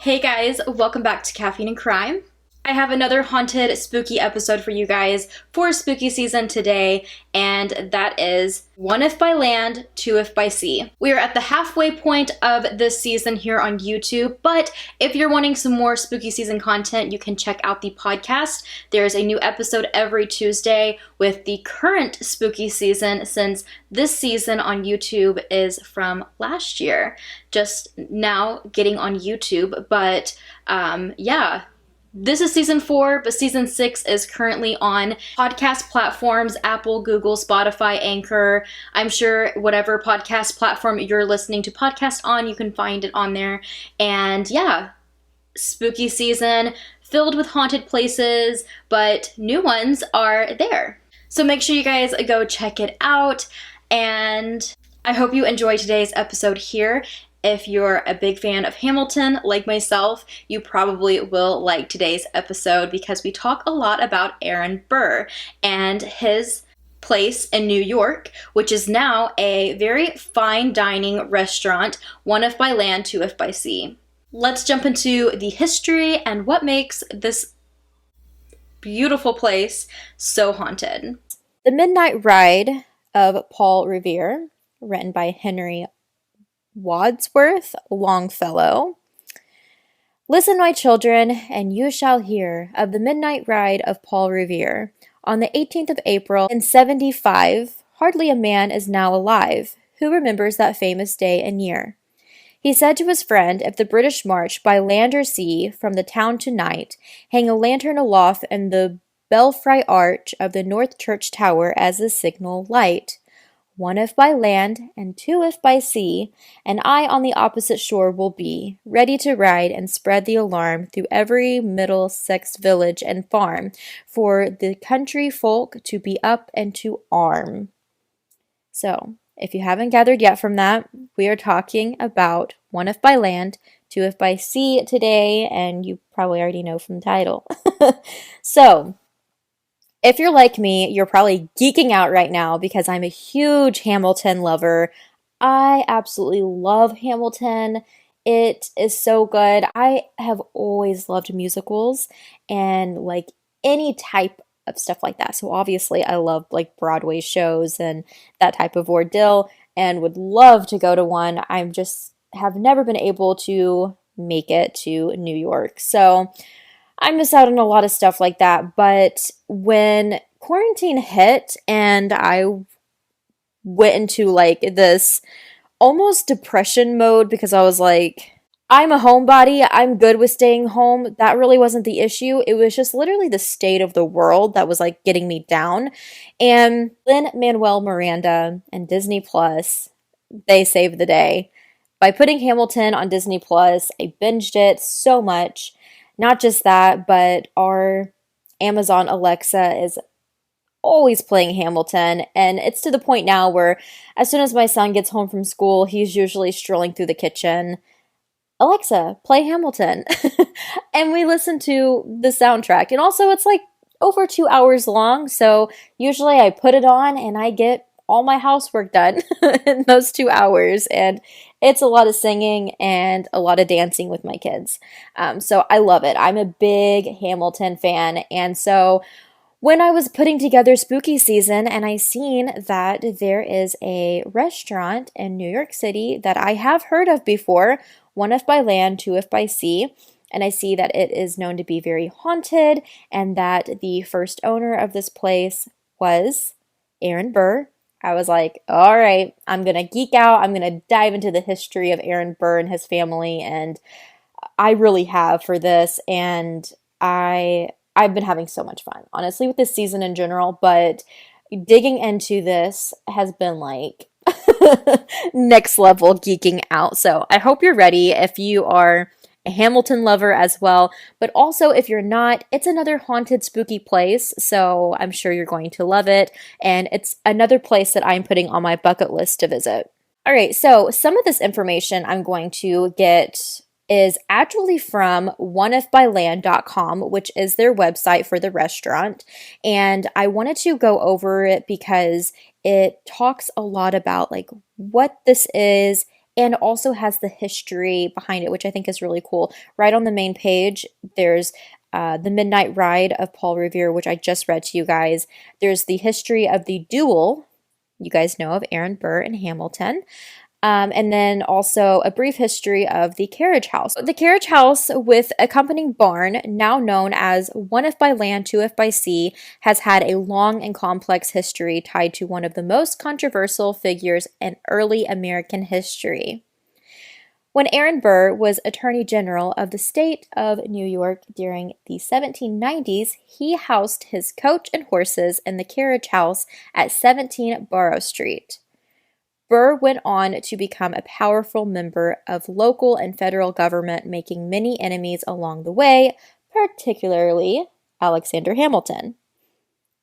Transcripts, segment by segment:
Hey guys, welcome back to Caffeine and Crime. I have another haunted, spooky episode for you guys for spooky season today, and that is 1 If by Land, 2 If by Sea. We are at the halfway point of this season here on YouTube, but if you're wanting some more spooky season content, you can check out the podcast. There's a new episode every Tuesday with the current spooky season, since this season on YouTube is from last year, just now getting on YouTube, but yeah. This is season 4, but season 6 is currently on podcast platforms, Apple, Google, Spotify, Anchor. I'm sure whatever podcast platform you're listening to podcast on, you can find it on there. And yeah, spooky season filled with haunted places, but new ones are there. So make sure you guys go check it out. And I hope you enjoy today's episode here. If you're a big fan of Hamilton, like myself, you probably will like today's episode because we talk a lot about Aaron Burr and his place in New York, which is now a very fine dining restaurant, 1 If by Land, 2 If by Sea. Let's jump into the history and what makes this beautiful place so haunted. The Midnight Ride of Paul Revere, written by Henry Wadsworth Longfellow. Listen, my children, and you shall hear of the midnight ride of Paul Revere. On the 18th of April in 75, hardly a man is now alive who remembers that famous day and year. He said to his friend, if the British march by land or sea from the town tonight, hang a lantern aloft in the belfry arch of the North Church Tower as a signal light. 1 if by land, and 2 if by sea, and I on the opposite shore will be, ready to ride and spread the alarm through every Middlesex village and farm, for the country folk to be up and to arm. So, if you haven't gathered yet from that, we are talking about 1 if by land, 2 if by sea today, and you probably already know from the title. So, if you're like me, you're probably geeking out right now because I'm a huge Hamilton lover. I absolutely love Hamilton. It is so good. I have always loved musicals and like any type of stuff like that. So obviously I love like Broadway shows and that type of ordeal and would love to go to one. I'm just have never been able to make it to New York. So I miss out on a lot of stuff like that, but when quarantine hit and I went into like this almost depression mode because I was like, I'm a homebody, I'm good with staying home. That really wasn't the issue. It was just literally the state of the world that was like getting me down. And Lin-Manuel Miranda and Disney Plus, they saved the day. By putting Hamilton on Disney Plus, I binged it so much. Not just that, but our Amazon Alexa is always playing Hamilton, and it's to the point now where as soon as my son gets home from school, he's usually strolling through the kitchen. Alexa, play Hamilton. And we listen to the soundtrack. And also it's like over 2 hours long, so usually I put it on and I get all my housework done in those 2 hours, and it's a lot of singing and a lot of dancing with my kids. So I love it. I'm a big Hamilton fan, and so when I was putting together spooky season and I seen that there is a restaurant in New York City that I have heard of before, 1 if by land, 2 if by sea, and I see that it is known to be very haunted and that the first owner of this place was Aaron Burr. I was like, all right, I'm going to geek out. I'm going to dive into the history of Aaron Burr and his family. And I really have for this. And I've been having so much fun, honestly, with this season in general. But digging into this has been like next level geeking out. So I hope you're ready if you are a Hamilton lover as well, but also if you're not, it's another haunted, spooky place, so I'm sure you're going to love it, and it's another place that I'm putting on my bucket list to visit. Alright, so some of this information I'm going to get is actually from oneifbyland.com, which is their website for the restaurant, and I wanted to go over it because it talks a lot about like what this is and also has the history behind it, which I think is really cool. Right on the main page, there's The Midnight Ride of Paul Revere, which I just read to you guys. There's the history of the duel, you guys know, of Aaron Burr and Hamilton. And then also a brief history of the carriage house. The carriage house with accompanying barn, now known as 1 if by land, 2 if by sea, has had a long and complex history tied to one of the most controversial figures in early American history. When Aaron Burr was Attorney General of the state of New York during the 1790s, he housed his coach and horses in the carriage house at 17 Barrow Street. Burr went on to become a powerful member of local and federal government, making many enemies along the way, particularly Alexander Hamilton.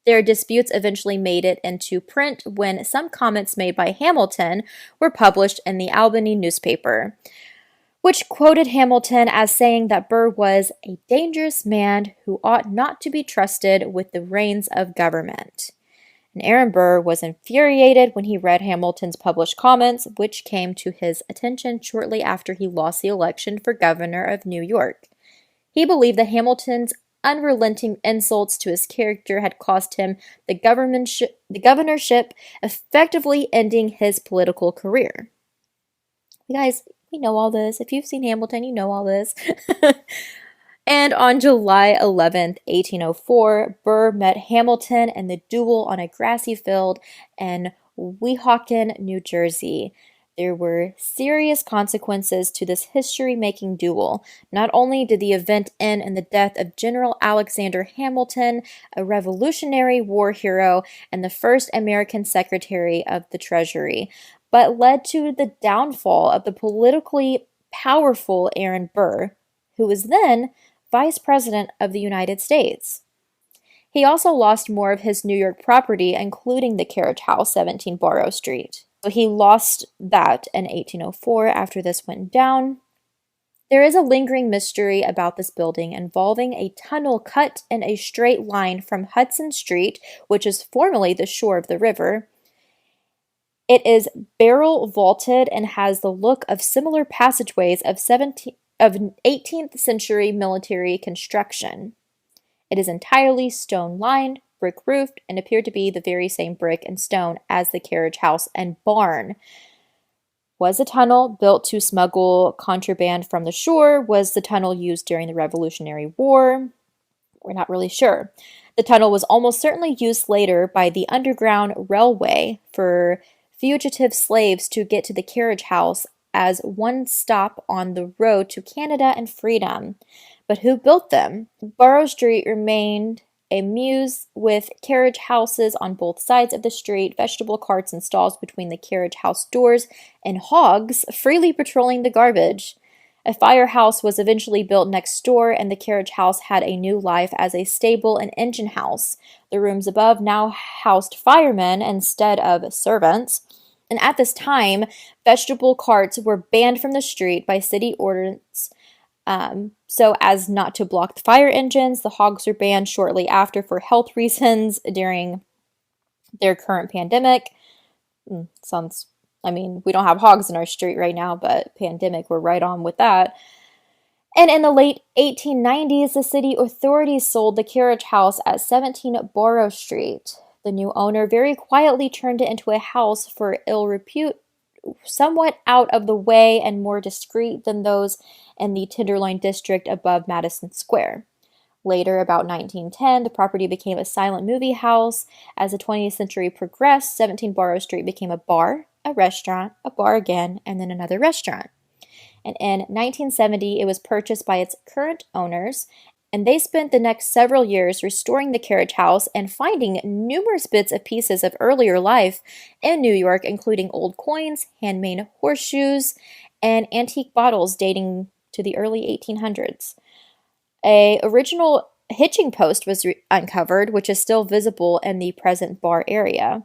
Their disputes eventually made it into print when some comments made by Hamilton were published in the Albany newspaper, which quoted Hamilton as saying that Burr was a dangerous man who ought not to be trusted with the reins of government. And Aaron Burr was infuriated when he read Hamilton's published comments, which came to his attention shortly after he lost the election for governor of New York. He believed that Hamilton's unrelenting insults to his character had cost him the governorship, effectively ending his political career. You guys, we know all this. If you've seen Hamilton, you know all this. And on July 11th, 1804, Burr met Hamilton in the duel on a grassy field in Weehawken, New Jersey. There were serious consequences to this history-making duel. Not only did the event end in the death of General Alexander Hamilton, a Revolutionary War hero and the first American Secretary of the Treasury, but led to the downfall of the politically powerful Aaron Burr, who was then Vice President of the United States. He also lost more of his New York property, including the carriage house, 17 Barrow Street. So he lost that in 1804 after this went down. There is a lingering mystery about this building involving a tunnel cut in a straight line from Hudson Street, which is formerly the shore of the river. It is barrel vaulted and has the look of similar passageways of 18th century military construction. It is entirely stone-lined, brick-roofed, and appeared to be the very same brick and stone as the carriage house and barn. Was a tunnel built to smuggle contraband from the shore? Was the tunnel used during the Revolutionary War? We're not really sure. The tunnel was almost certainly used later by the Underground Railway for fugitive slaves to get to the carriage house as one stop on the road to Canada and freedom. But who built them? Barrow Street remained a mews with carriage houses on both sides of the street, vegetable carts and stalls between the carriage house doors, and hogs freely patrolling the garbage. A firehouse was eventually built next door, and the carriage house had a new life as a stable and engine house. The rooms above now housed firemen instead of servants. And at this time, vegetable carts were banned from the street by city ordinance so as not to block the fire engines. The hogs were banned shortly after for health reasons during their current pandemic. We don't have hogs in our street right now, but pandemic, we're right on with that. And in the late 1890s, the city authorities sold the carriage house at 17 Barrow Street. The new owner very quietly turned it into a house for ill repute, somewhat out of the way and more discreet than those in the Tenderloin district above Madison Square. Later, about 1910, the property became a silent movie house. As the 20th century progressed, 17 Barrow Street became a bar, a restaurant, a bar again, and then another restaurant. And in 1970, it was purchased by its current owners, and they spent the next several years restoring the carriage house and finding numerous bits and pieces of earlier life in New York, including old coins, handmade horseshoes, and antique bottles dating to the early 1800s. An original hitching post was uncovered, which is still visible in the present bar area.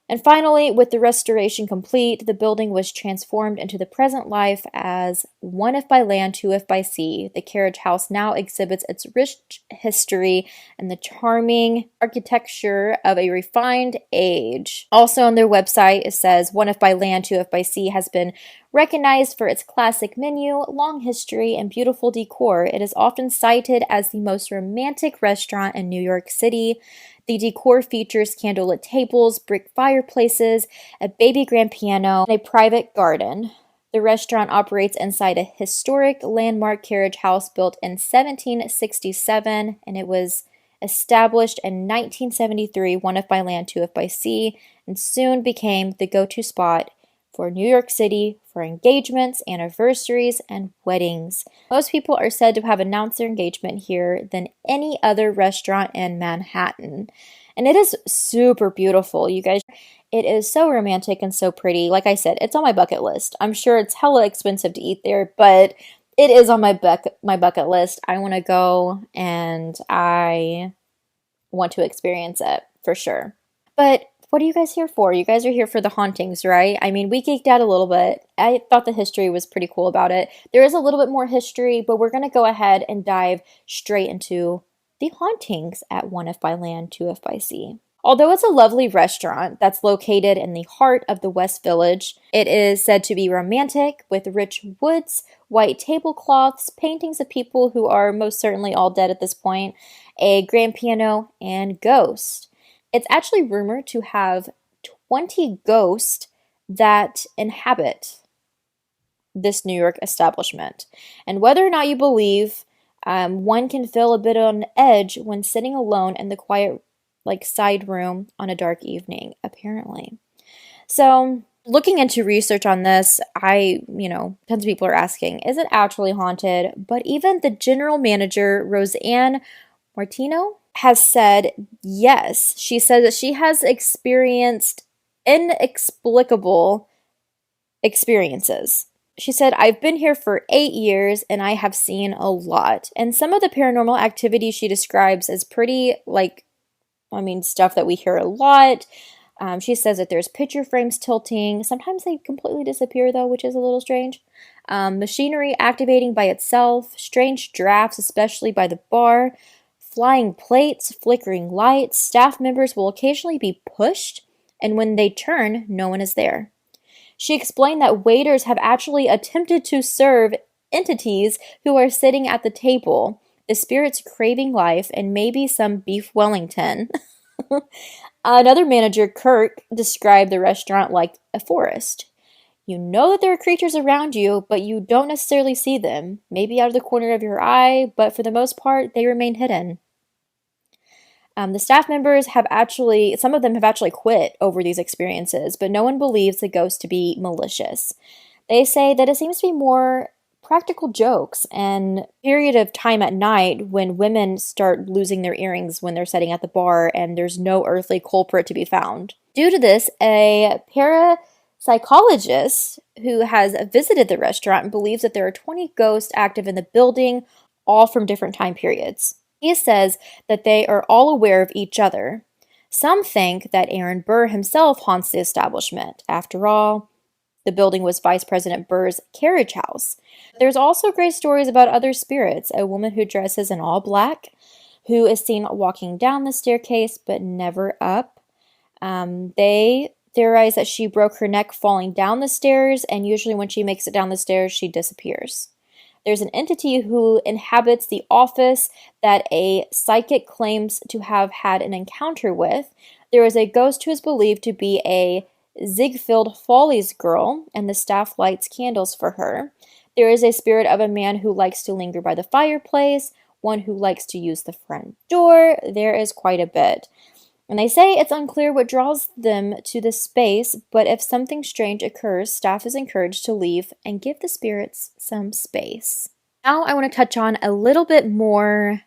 And finally, with the restoration complete, the building was transformed into the present life as one if by land, two if by sea. The carriage house now exhibits its rich history and the charming architecture of a refined age. Also on their website, it says one if by land, two if by sea has been recognized for its classic menu, long history, and beautiful decor. It is often cited as the most romantic restaurant in New York City. The decor features candlelit tables, brick fireplaces, a baby grand piano, and a private garden. The restaurant operates inside a historic landmark carriage house built in 1767, and it was established in 1973, one if by land, two if by sea, and soon became the go-to spot for New York City for engagements, anniversaries, and weddings. Most people are said to have announced their engagement here than any other restaurant in Manhattan. And it is super beautiful, you guys. It is so romantic and so pretty. Like I said, it's on my bucket list. I'm sure it's hella expensive to eat there, but it is on my bucket list. I want to go and I want to experience it for sure. But what are you guys here for? You guys are here for the hauntings, right? I mean, we geeked out a little bit. I thought the history was pretty cool about it. There is a little bit more history, but we're going to go ahead and dive straight into the hauntings at One If by Land, Two If by Sea. Although it's a lovely restaurant that's located in the heart of the West Village, it is said to be romantic with rich woods, white tablecloths, paintings of people who are most certainly all dead at this point, a grand piano, and ghosts. It's actually rumored to have 20 ghosts that inhabit this New York establishment. And whether or not you believe, one can feel a bit on edge when sitting alone in the quiet, side room on a dark evening, apparently. So, looking into research on this, tons of people are asking, is it actually haunted? But even the general manager, Roseanne Martino, has said yes. She says that she has experienced inexplicable experiences. She said, I've been here for 8 years and I have seen a lot. And some of the paranormal activity she describes as pretty, stuff that we hear a lot. She says that there's picture frames tilting. Sometimes they completely disappear, though, which is a little strange. Machinery activating by itself. Strange drafts, especially by the bar. Flying plates, flickering lights. Staff members will occasionally be pushed, and when they turn, no one is there. She explained that waiters have actually attempted to serve entities who are sitting at the table, the spirits craving life, and maybe some beef Wellington. Another manager, Kirk, described the restaurant like a forest. You know that there are creatures around you, but you don't necessarily see them. Maybe out of the corner of your eye, but for the most part, they remain hidden. The staff members some of them have actually quit over these experiences, but no one believes the ghost to be malicious. They say that it seems to be more practical jokes and period of time at night when women start losing their earrings when they're sitting at the bar and there's no earthly culprit to be found. Due to this, a parapsychologist who has visited the restaurant believes that there are 20 ghosts active in the building, all from different time periods. He says that they are all aware of each other. Some think that Aaron Burr himself haunts the establishment. After all, the building was Vice President Burr's carriage house. There's also great stories about other spirits, a woman who dresses in all black, who is seen walking down the staircase but never up. They theorize that she broke her neck falling down the stairs, and usually when she makes it down the stairs, she disappears. There's an entity who inhabits the office that a psychic claims to have had an encounter with. There is a ghost who is believed to be a Ziegfeld Follies girl, and the staff lights candles for her. There is a spirit of a man who likes to linger by the fireplace, one who likes to use the front door. There is quite a bit. And they say it's unclear what draws them to the space, but if something strange occurs, staff is encouraged to leave and give the spirits some space. Now I want to touch on a little bit more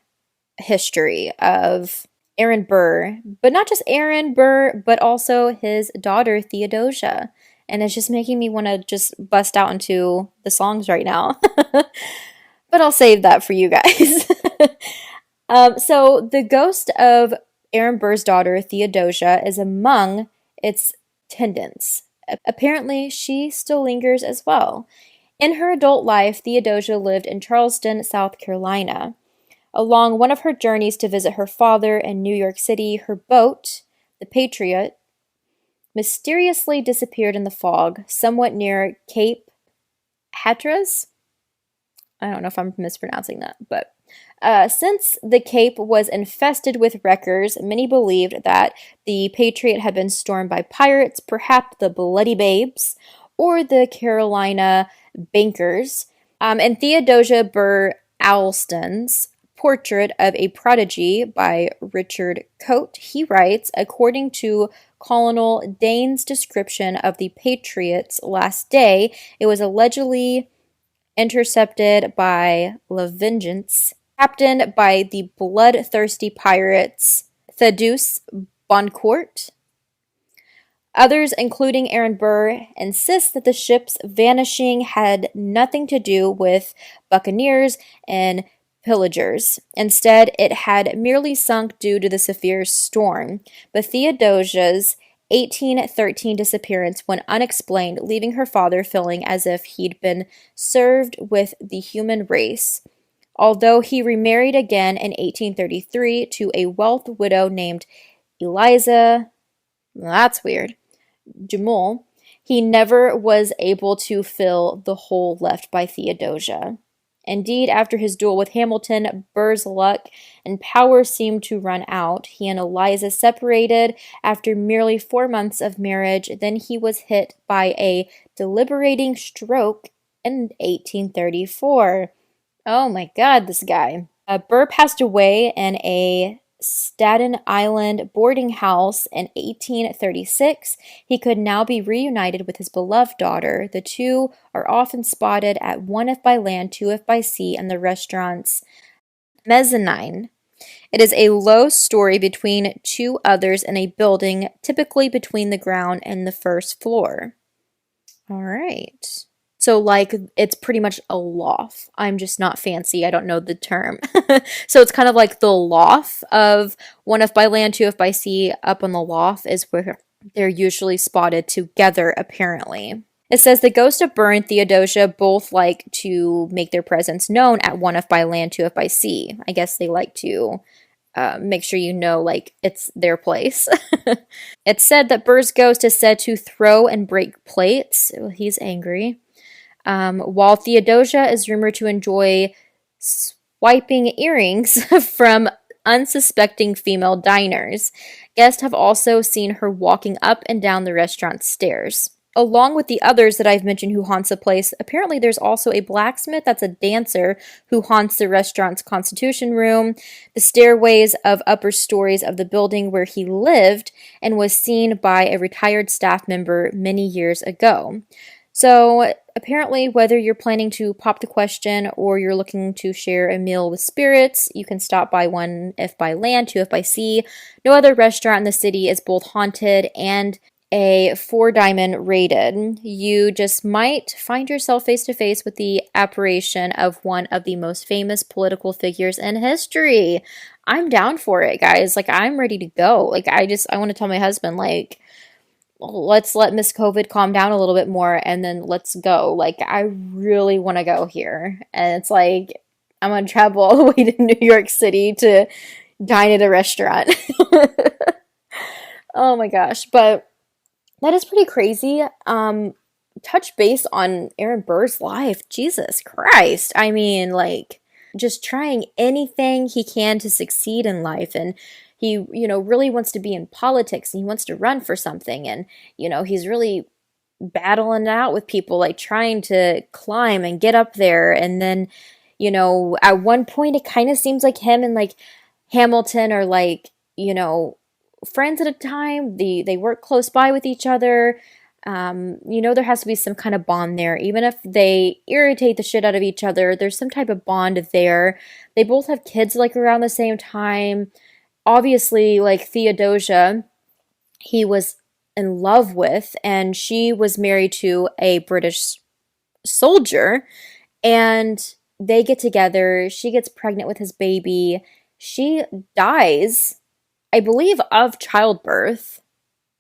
history of Aaron Burr, but not just Aaron Burr, but also his daughter Theodosia. And it's just making me want to just bust out into the songs right now. But I'll save that for you guys. So the ghost of Aaron Burr's daughter, Theodosia, is among its attendants. Apparently, she still lingers as well. In her adult life, Theodosia lived in Charleston, South Carolina. Along one of her journeys to visit her father in New York City, her boat, the Patriot, mysteriously disappeared in the fog, somewhat near Cape Hatteras. I don't know if I'm mispronouncing that, but since the Cape was infested with wreckers, many believed that the Patriot had been stormed by pirates, perhaps the Bloody Babes, or the Carolina Bankers. And Theodosia Burr Alston's Portrait of a Prodigy by Richard Coate, he writes, according to Colonel Dane's description of the Patriot's last day, it was allegedly intercepted by La Vengeance, captained by the bloodthirsty pirates Thaddeus Boncourt. Others, including Aaron Burr, insist that the ship's vanishing had nothing to do with buccaneers and pillagers. Instead, it had merely sunk due to the severe storm. But Theodosia's 1813 disappearance went unexplained, leaving her father feeling as if he'd been served with the human race. Although he remarried again in 1833 to a wealthy widow named Eliza, that's weird, Jamul, he never was able to fill the hole left by Theodosia. Indeed, after his duel with Hamilton, Burr's luck and power seemed to run out. He and Eliza separated after merely 4 months of marriage. Then he was hit by a debilitating stroke in 1834. Oh my God, this guy. Burr passed away in a Staten Island boarding house in 1836. He could now be reunited with his beloved daughter. The two are often spotted at One If by Land, Two If by Sea and the restaurant's mezzanine. It is a low story between two others in a building, typically between the ground and the first floor. All right. So, like, it's pretty much a loft. I'm just not fancy. I don't know the term. So it's kind of like the loft of One If by Land, Two If by Sea. Up on the loft is where they're usually spotted together, apparently. It says the ghost of Burr and Theodosia both like to make their presence known at One If by Land, Two If by Sea. I guess they like to make sure you know, like, it's their place. It's said that Burr's ghost is said to throw and break plates. He's angry. While Theodosia is rumored to enjoy swiping earrings from unsuspecting female diners. Guests have also seen her walking up and down the restaurant stairs. Along with the others that I've mentioned who haunts the place, apparently there's also a blacksmith that's a dancer who haunts the restaurant's constitution room, the stairways of upper stories of the building where he lived, and was seen by a retired staff member many years ago. So apparently, whether you're planning to pop the question or you're looking to share a meal with spirits, you can stop by One If by Land, Two If by Sea. No other restaurant in the city is both haunted and a 4-diamond rated. You just might find yourself face to face with the apparition of one of the most famous political figures in history. I'm down for it, guys. Like, I'm ready to go. Like, I want to tell my husband, like, let's let Miss COVID calm down a little bit more and then let's go. Like, I really want to go here. And it's like, I'm going to travel all the way to New York City to dine at a restaurant. Oh my gosh. But that is pretty crazy. Touch base on Aaron Burr's life. Jesus Christ. I mean, like, just trying anything he can to succeed in life. And he, really wants to be in politics and he wants to run for something. And, he's really battling it out with people, like trying to climb and get up there. And then, at one point it kind of seems like him and like Hamilton are like, friends at a time. They work close by with each other. There has to be some kind of bond there. Even if they irritate the shit out of each other, there's some type of bond there. They both have kids like around the same time. Obviously, like Theodosia, he was in love with, and she was married to a British soldier, and they get together. She gets pregnant with his baby. She dies, I believe, of childbirth.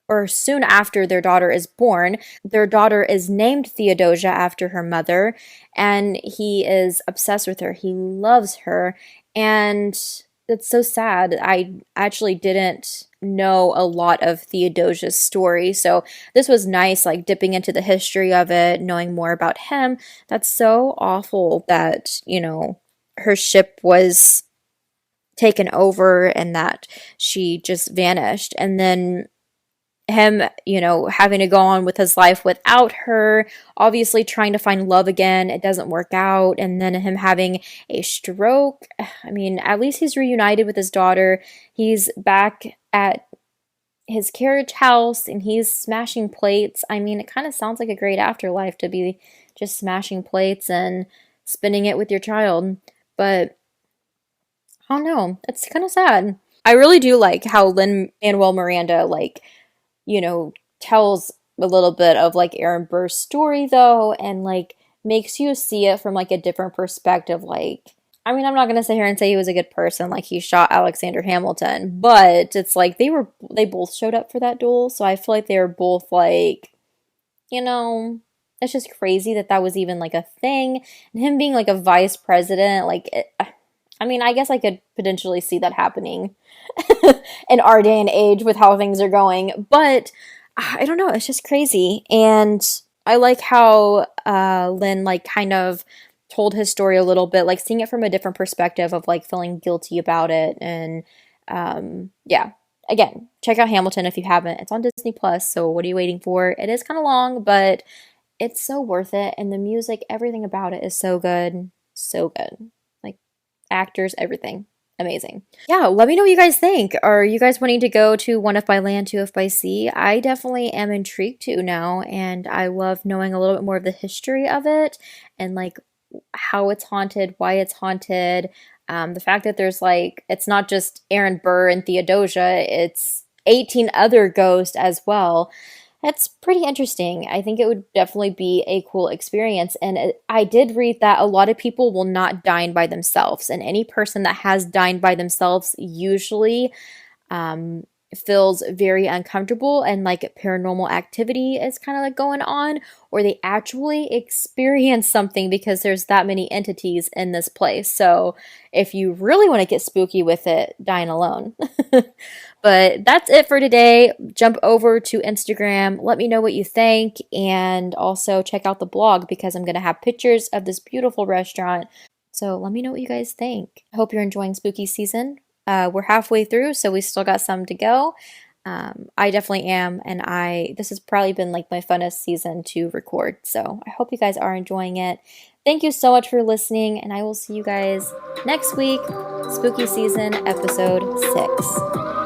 or soon after their daughter is born. Their daughter is named Theodosia after her mother, and he is obsessed with her. He loves her, and it's so sad. I actually didn't know a lot of Theodosia's story, so this was nice, like dipping into the history of it, knowing more about him. That's so awful that, her ship was taken over and that she just vanished. And then him, having to go on with his life without her, obviously trying to find love again, it doesn't work out, and then him having a stroke. I mean, at least he's reunited with his daughter. He's back at his carriage house and he's smashing plates. I mean, it kind of sounds like a great afterlife to be just smashing plates and spinning it with your child, but I don't know. It's kind of sad. I really do like how Lin-Manuel Miranda, tells a little bit of like Aaron Burr's story though, and like makes you see it from like a different perspective. Like, I mean, I'm not gonna sit here and say he was a good person, like he shot Alexander Hamilton, but it's like they both showed up for that duel, so I feel like they were both like, it's just crazy that was even like a thing, and him being like a vice president, I mean, I guess I could potentially see that happening in our day and age with how things are going, but I don't know, it's just crazy. And I like how Lynn kind of told his story a little bit, like seeing it from a different perspective of like feeling guilty about it. And yeah, again, check out Hamilton if you haven't. It's on Disney Plus, so what are you waiting for? It is kind of long, but it's so worth it. And the music, everything about it is so good. So good. Actors, everything. Amazing. Yeah, let me know what you guys think. Are you guys wanting to go to One If by Land, Two If by Sea? I definitely am intrigued to now, and I love knowing a little bit more of the history of it and like how it's haunted, why it's haunted. The fact that there's it's not just Aaron Burr and Theodosia, it's 18 other ghosts as well. That's pretty interesting. I think it would definitely be a cool experience. And I did read that a lot of people will not dine by themselves. And any person that has dined by themselves usually feels very uncomfortable and like paranormal activity is kind of like going on, or they actually experience something because there's that many entities in this place. So if you really want to get spooky with it, dine alone. But that's it for today. Jump over to Instagram. Let me know what you think. And also check out the blog because I'm going to have pictures of this beautiful restaurant. So let me know what you guys think. I hope you're enjoying spooky season. We're halfway through, so we still got some to go. I definitely am. And this has probably been like my funnest season to record. So I hope you guys are enjoying it. Thank you so much for listening. And I will see you guys next week. Spooky season episode 6.